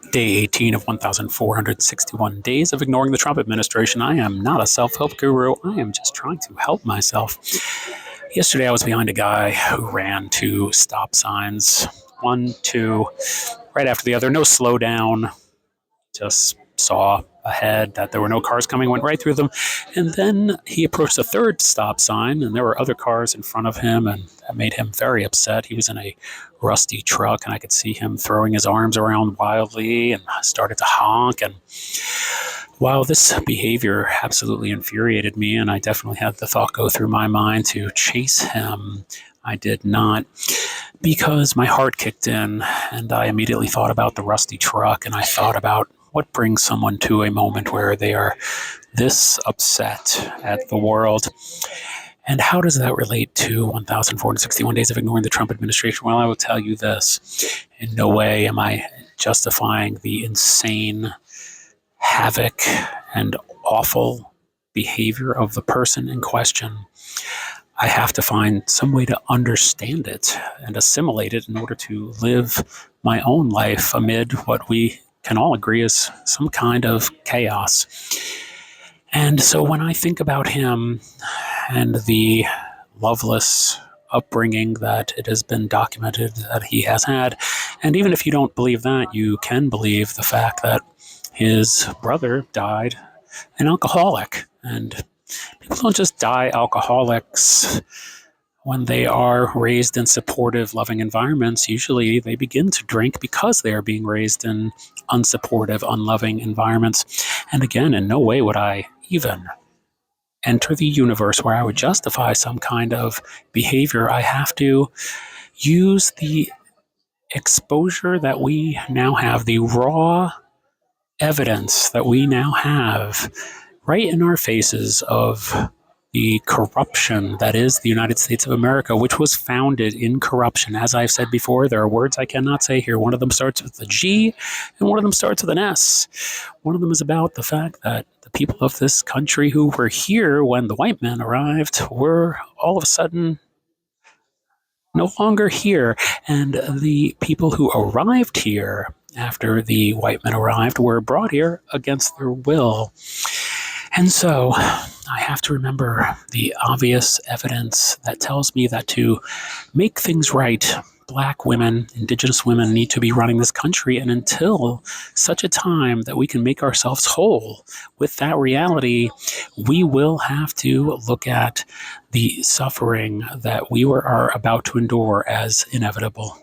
Day 18 of 1,461 days of ignoring the Trump administration. I am not a self-help guru. I am just trying to help myself. Yesterday, I was behind a guy who ran two stop signs, one, two, right after the other. No slowdown. Just saw ahead that there were no cars coming, went right through them. And then he approached a third stop sign, and there were other cars in front of him, and that made him very upset. He was in a rusty truck, and I could see him throwing his arms around wildly and started to honk. And while this behavior absolutely infuriated me, and I definitely had the thought go through my mind to chase him, I did not, because my heart kicked in, and I immediately thought about the rusty truck, and I thought about what brings someone to a moment where they are this upset at the world. And how does that relate to 1,461 days of ignoring the Trump administration? Well, I will tell you this. In no way am I justifying the insane havoc and awful behavior of the person in question. I have to find some way to understand it and assimilate it in order to live my own life amid what we can all agree is some kind of chaos. And so when I think about him and the loveless upbringing that it has been documented that he has had, and even if you don't believe that, you can believe the fact that his brother died an alcoholic. And people don't just die alcoholics when they are raised in supportive, loving environments. Usually they begin to drink because they are being raised in unsupportive, unloving environments. And again, in no way would I even enter the universe where I would justify some kind of behavior. I have to use the exposure that we now have, the raw evidence that we now have right in our faces of the corruption that is the United States of America, which was founded in corruption. As I've said before, there are words I cannot say here. One of them starts with a G and one of them starts with an S. One of them is about the fact that the people of this country who were here when the white men arrived were all of a sudden no longer here. And the people who arrived here after the white men arrived were brought here against their will. And so I have to remember the obvious evidence that tells me that to make things right, Black women, Indigenous women need to be running this country. And until such a time that we can make ourselves whole with that reality, we will have to look at the suffering that we are about to endure as inevitable.